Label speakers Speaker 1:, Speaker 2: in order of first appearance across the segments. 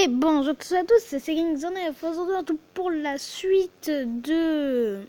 Speaker 1: Et bonjour à tous, c'est Kingzone et aujourd'hui pour la suite de...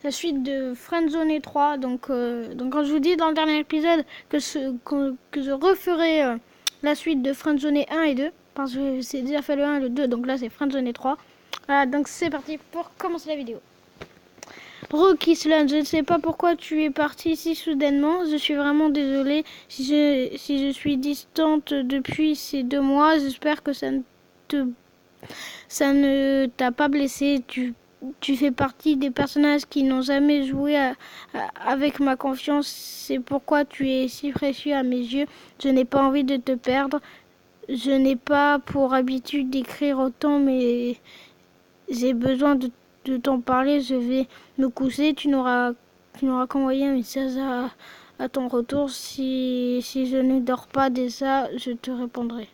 Speaker 1: la suite de Friendzone 3. Donc quand je vous dis dans le dernier épisode que je referai la suite de Friendzone 1 et 2, parce que c'est déjà fait le 1 et le 2, donc là c'est Friendzone 3. Voilà, donc c'est parti pour commencer la vidéo. Rockisland, je ne sais pas pourquoi tu es parti si soudainement. Je suis vraiment désolée si je suis distante depuis ces 2 mois. J'espère que ça ne t'a pas blessé. Tu fais partie des personnages qui n'ont jamais joué avec ma confiance. C'est pourquoi tu es si précieux à mes yeux. Je n'ai pas envie de te perdre. Je n'ai pas pour habitude d'écrire autant, mais j'ai besoin de t'en parler. Je vais me coucher. Tu n'auras qu'envoyer un message à ton retour. Si je ne dors pas déjà, je te répondrai.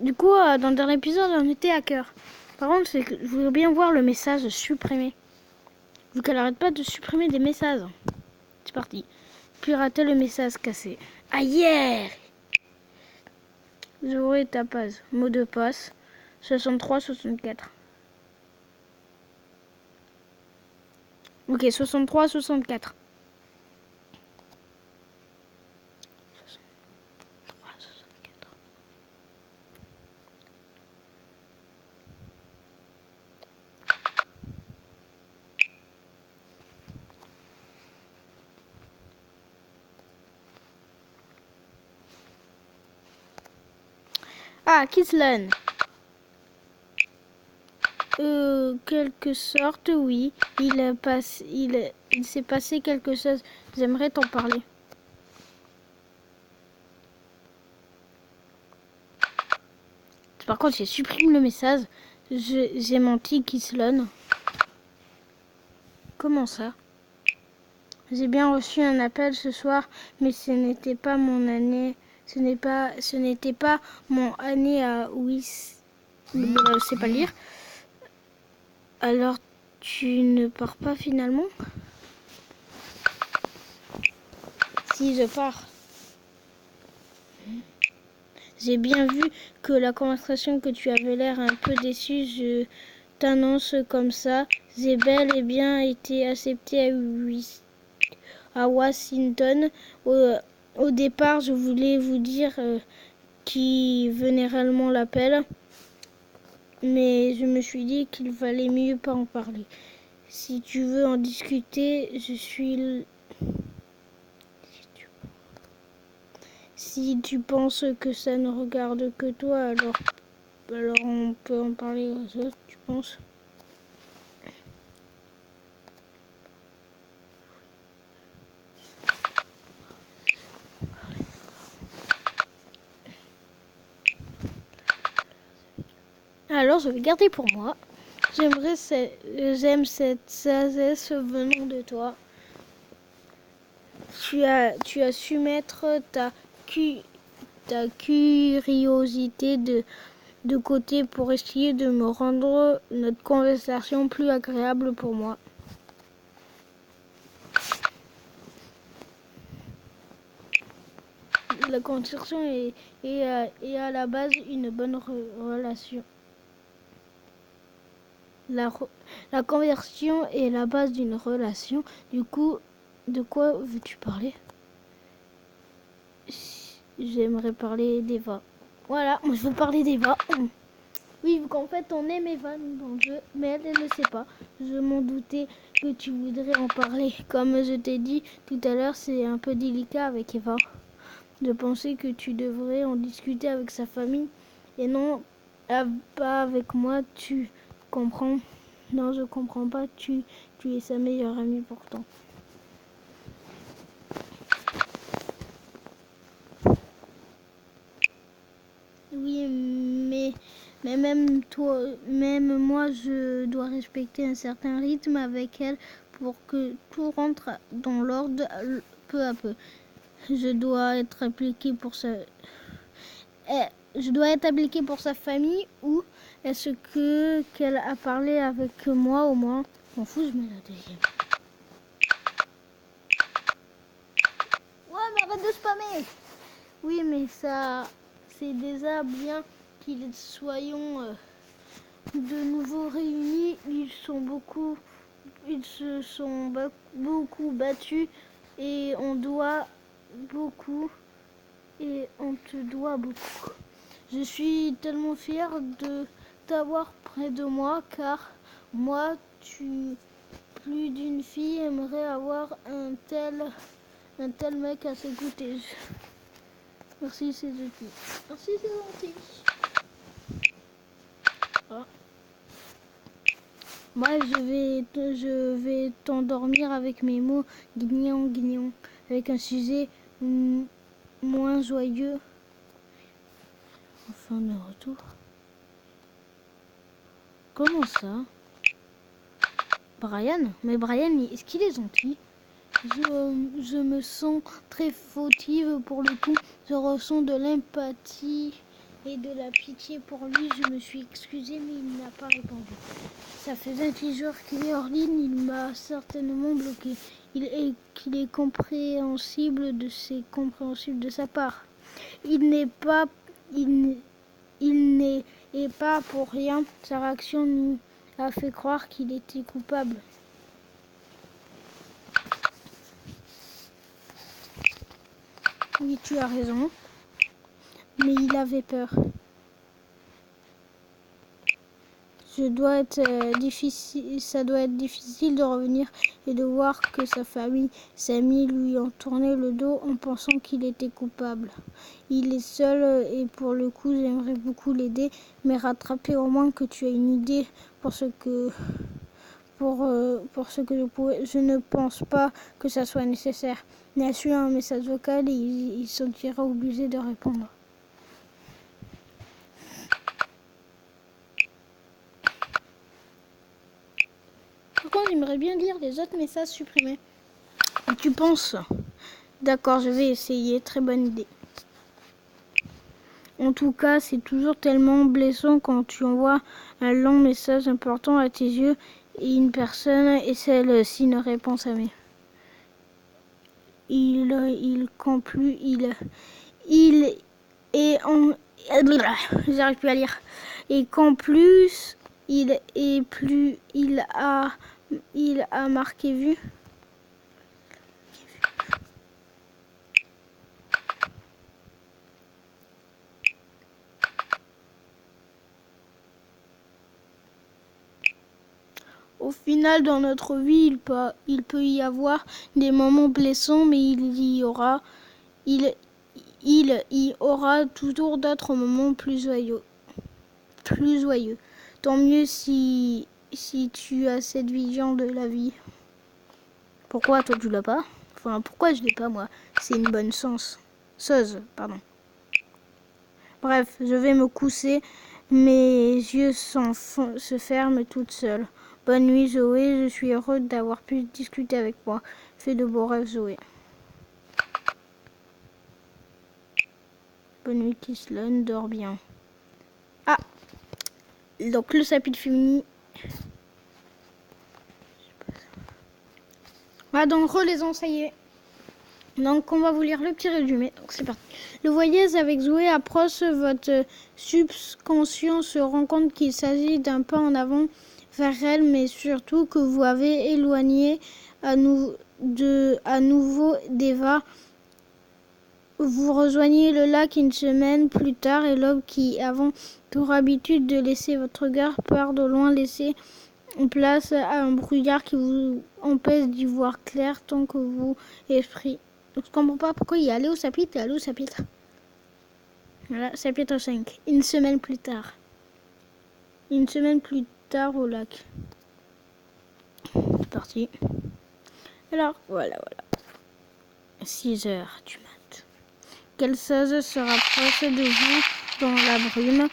Speaker 1: Du coup, dans le dernier épisode, on était à cœur. Par contre, c'est que je voudrais bien voir le message supprimé. Vu qu'elle arrête pas de supprimer des messages. C'est parti. Pirater le message cassé. Ah yeah! J'aurai ta page. Mot de passe. 63-64. Ok, 63-64. Ah, Kislan. Quelque sorte, oui. Il s'est passé quelque chose. J'aimerais t'en parler. Par contre, j'ai supprimé le message. J'ai menti, Kislan. Comment ça? J'ai bien reçu un appel ce soir, mais ce n'était pas mon année. Ce n'était pas mon année à Wiss. Je sais pas lire. Alors, tu ne pars pas finalement? Si, je pars. J'ai bien vu que la conversation que tu avais l'air un peu déçu, je t'annonce comme ça. J'ai bel et bien été acceptée à Washington. Au départ, je voulais vous dire qui venait réellement l'appel, mais je me suis dit qu'il valait mieux pas en parler. Si tu veux en discuter, je suis... Si tu penses que ça ne regarde que toi, alors on peut en parler aux autres, tu penses? Alors je vais garder pour moi. J'aime cette sagesse venant de toi. Tu as su mettre ta curiosité de côté pour essayer de me rendre notre conversation plus agréable pour moi. La conversation est à la base une bonne relation. La conversion est la base d'une relation. Du coup, de quoi veux-tu parler? J'aimerais parler d'Eva. Voilà, je veux parler d'Eva. Oui, qu'en fait, on aime Eva dans le jeu, mais elle ne sait pas. Je m'en doutais que tu voudrais en parler. Comme je t'ai dit tout à l'heure, c'est un peu délicat avec Eva. Je pensais que tu devrais en discuter avec sa famille et non pas avec moi, tu comprends? Non, je comprends pas, tu es sa meilleure amie pourtant. Oui, mais même moi, je dois respecter un certain rythme avec elle pour que tout rentre dans l'ordre peu à peu. Je dois être appliqué pour sa... Je dois être appliqué pour sa famille ou est-ce qu'elle a parlé avec moi au moins? M'en fous, je mets la deuxième. Ouais, mais arrête de spammer! Oui, mais ça, c'est déjà bien qu'ils soyons de nouveau réunis. Ils se sont beaucoup battus et on doit beaucoup et on te doit beaucoup. Je suis tellement fière de t'avoir près de moi car moi, plus d'une fille aimerait avoir un tel mec à ses côtés. Merci, c'est gentil. Merci, c'est gentil. Ah. Moi, je vais t'endormir avec mes mots guignon, guignon, avec un sujet moins joyeux. Enfin, de retour. Comment ça? Brian? Mais Brian, est-ce qu'il est gentil? Je me sens très fautive pour le coup. Je ressens de l'empathie et de la pitié pour lui. Je me suis excusée, mais il n'a pas répondu. Ça fait 28 jours qu'il est hors ligne. Il m'a certainement bloqué. Qu'il est compréhensible de sa part. Il n'est pas pour rien. Sa réaction nous a fait croire qu'il était coupable. Oui, tu as raison. Mais il avait peur. Ça doit être difficile de revenir et de voir que sa famille, ses amis lui ont tourné le dos en pensant qu'il était coupable. Il est seul et pour le coup, j'aimerais beaucoup l'aider, mais rattraper au moins que tu as une idée pour ce que je pourrais. Je ne pense pas que ça soit nécessaire. Bien sûr, un message vocal et il se sentira obligé de répondre. Par contre, j'aimerais bien lire les autres messages supprimés. Tu penses? D'accord, je vais essayer. Très bonne idée. En tout cas, c'est toujours tellement blessant quand tu envoies un long message important à tes yeux et une personne et celle-ci ne répond jamais. J'arrive plus à lire. Et qu'en plus, il a marqué vu. Au final, dans notre vie, il peut y avoir des moments blessants, mais il y aura toujours d'autres moments plus joyeux. Tant mieux si tu as cette vision de la vie. Pourquoi toi tu l'as pas? Enfin, pourquoi je l'ai pas moi? C'est une bonne chose, pardon. Bref, je vais me coucher. Mes yeux se ferment toute seule. Bonne nuit Zoé, je suis heureuse d'avoir pu discuter avec moi. Fais de beaux rêves Zoé. Bonne nuit Kislon, dors bien. Ah, donc le chapitre fini. Voilà, donc relaisons, ça y est. Donc on va vous lire le petit résumé. Donc c'est parti. Le voyage avec Zoé approche, votre subconscient se rend compte qu'il s'agit d'un pas en avant vers elle, mais surtout que vous avez éloigné à nouveau d'Eva. Vous rejoignez le lac une semaine plus tard et l'aube qui avant pour habitude de laisser votre regard part de loin, laisser place à un brouillard qui vous empêche d'y voir clair tant que vous esprit. Donc, je comprends pas pourquoi il est allé au chapitre. Voilà, chapitre 5. Une semaine plus tard au lac. C'est parti. Alors, voilà. 6 heures du mat. Quelle chose se rapproche de vous dans la brume?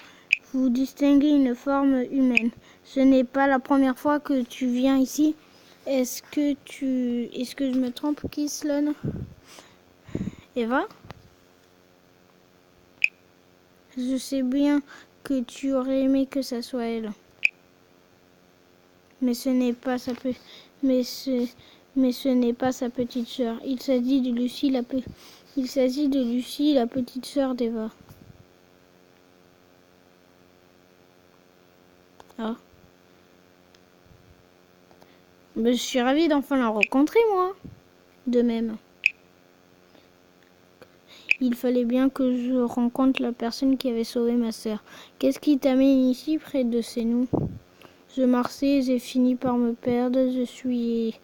Speaker 1: Vous distinguez une forme humaine. Ce n'est pas la première fois que tu viens ici. Est-ce que je me trompe, Kislon? Eva? Je sais bien que tu aurais aimé que ça soit elle. Mais ce n'est pas sa petite sœur. Il s'agit de Lucie, la petite sœur d'Eva. Ah. Mais je suis ravie d'enfin la rencontrer, moi. De même. Il fallait bien que je rencontre la personne qui avait sauvé ma sœur. Qu'est-ce qui t'amène ici, près de chez nous? Je marchais, j'ai fini par me perdre. Je suis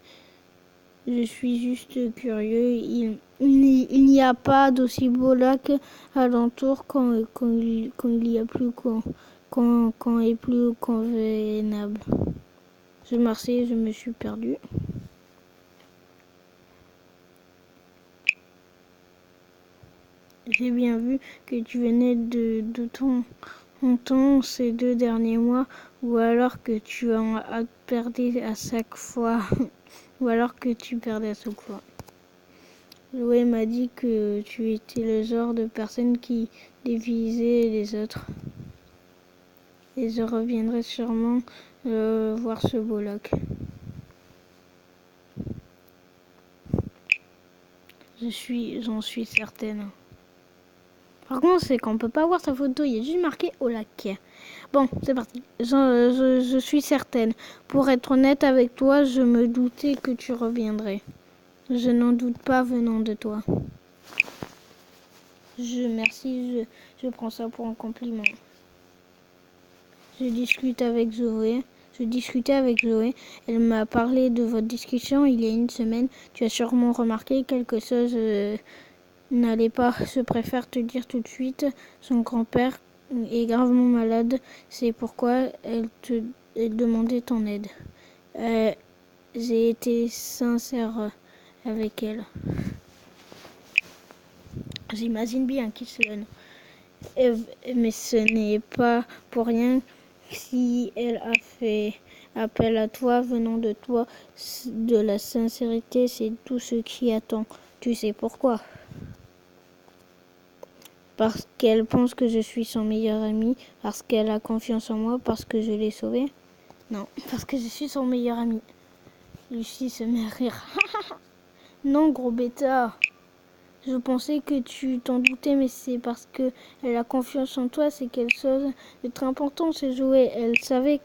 Speaker 1: juste curieux. Il n'y a pas d'aussi beau lac alentour quand il y a plus quand est plus convenable. Je marchais, je me suis perdu. J'ai bien vu que tu venais de ton temps ces 2 derniers mois, ou alors que tu as perdu à chaque fois, ou alors que tu perdais à chaque fois. Joey m'a dit que tu étais le genre de personne qui dévisait les autres. Et je reviendrai sûrement voir ce beau lac. J'en suis certaine. Par contre, c'est qu'on peut pas voir sa photo, il y a juste marqué au lac. Bon, c'est parti. Je suis certaine. Pour être honnête avec toi, je me doutais que tu reviendrais. Je n'en doute pas venant de toi. Merci, je prends ça pour un compliment. Je discutais avec Zoé. Elle m'a parlé de votre discussion il y a une semaine. Tu as sûrement remarqué quelque chose n'allait pas. Je préfère te dire tout de suite. Son grand-père est gravement malade. C'est pourquoi elle demandait ton aide. J'ai été sincère avec elle. J'imagine bien qu'il se donne. Mais ce n'est pas pour rien si elle a fait appel à toi, venant de toi, de la sincérité, c'est tout ce qui attend. Tu sais pourquoi? Parce qu'elle pense que je suis son meilleur ami, parce qu'elle a confiance en moi, parce que je l'ai sauvée. Non, parce que je suis son meilleur ami. Lucie se met à rire. Non, gros bêta. Je pensais que tu t'en doutais, mais c'est parce qu'elle a confiance en toi, c'est quelque chose de très important, c'est jouer. Elle savait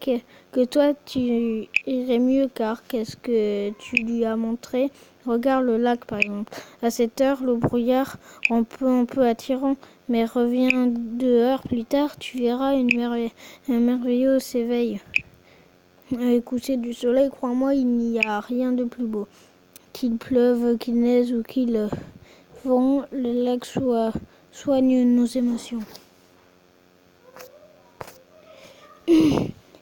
Speaker 1: que toi, tu irais mieux, car qu'est-ce que tu lui as montré? Regarde le lac, par exemple. À cette heure, le brouillard un peu attirant, mais reviens 2 heures plus tard, tu verras un merveilleux s'éveille. Avec coucher du soleil, crois-moi, il n'y a rien de plus beau. Qu'il pleuve, qu'il neige ou qu'il vent, le lac soigne nos émotions.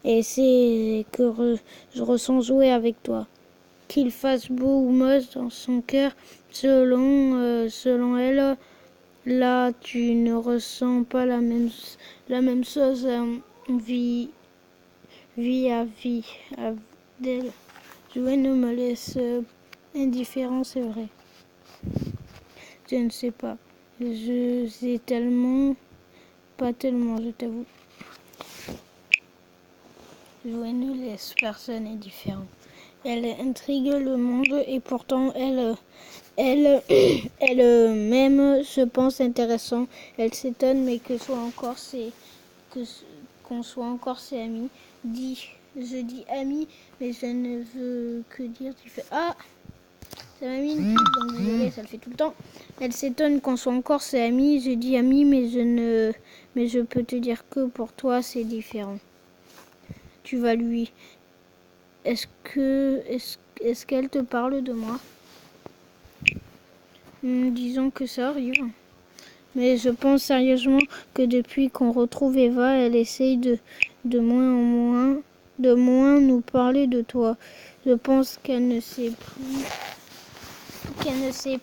Speaker 1: Et c'est que je ressens jouer avec toi. Qu'il fasse beau ou moche dans son cœur, selon elle, là tu ne ressens pas la même chose vie à vie d'elle. Jouer ne me laisse indifférent, c'est vrai. Je ne sais pas. Je sais tellement, pas tellement, je t'avoue. Jouer ne laisse personne indifférent. Elle intrigue le monde et pourtant elle même se pense intéressant. Elle s'étonne mais qu'on soit encore ses amis. Je dis amis, mais je ne veux que dire. Tu fais ça m'a mis une pub, donc désolé, ça le fait tout le temps. Elle s'étonne qu'on soit encore ses amis. Je dis amis, mais je peux te dire que pour toi c'est différent. Tu vas lui. Est-ce qu'elle te parle de moi? Disons que ça arrive. Mais je pense sérieusement que depuis qu'on retrouve Eva, elle essaye de moins nous parler de toi. Je pense qu'elle ne sait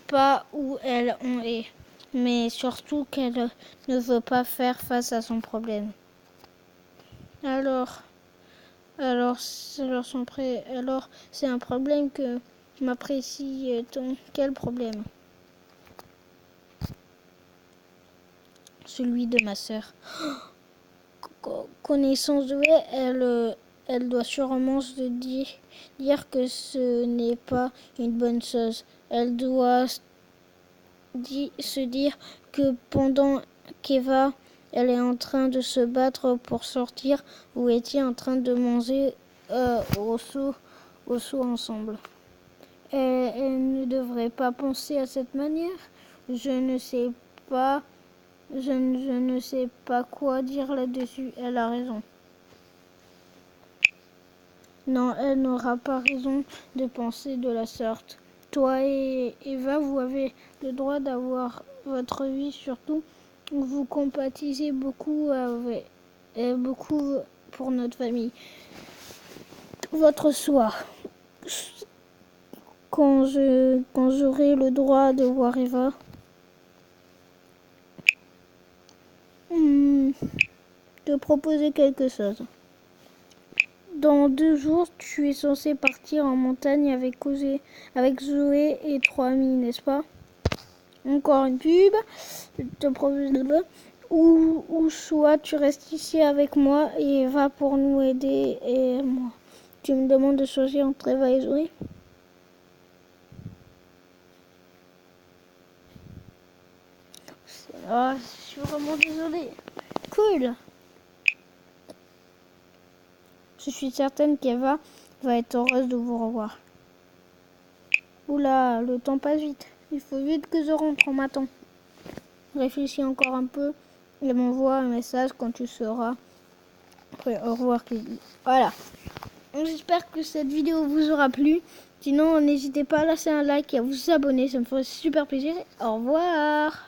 Speaker 1: pas où elle en est. Mais surtout qu'elle ne veut pas faire face à son problème. Alors c'est un problème que m'apprécie-t-on? Quel problème? Celui de ma sœur. Connaissant Zoé, elle doit sûrement se dire que ce n'est pas une bonne chose. Elle doit se dire que pendant qu'Eva Elle est en train de se battre pour sortir. Vous étiez en train de manger au seau ensemble. Elle ne devrait pas penser à cette manière. Je ne sais pas. Je ne sais pas quoi dire là-dessus. Elle a raison. Non, elle n'aura pas raison de penser de la sorte. Toi et Eva, vous avez le droit d'avoir votre vie, surtout. Vous compatissez beaucoup, beaucoup pour notre famille. Votre soir. Quand j'aurai le droit de voir Eva. Te proposer quelque chose. Dans 2 jours, tu es censé partir en montagne avec Zoé et 3 amis, n'est-ce pas? Encore une pub. Te propose ou soit tu restes ici avec moi et Eva pour nous aider et moi. Tu me demandes de choisir entre Eva et Zoé? Ah, je suis vraiment désolée. Cool. Je suis certaine qu'Eva va être heureuse de vous revoir. Oula, le temps passe vite. Il faut vite que je rentre, on m'attend. Réfléchis encore un peu et m'envoie un message quand tu seras prêt. Au revoir, Kelly. Voilà. J'espère que cette vidéo vous aura plu. Sinon, n'hésitez pas à lâcher un like et à vous abonner. Ça me ferait super plaisir. Au revoir.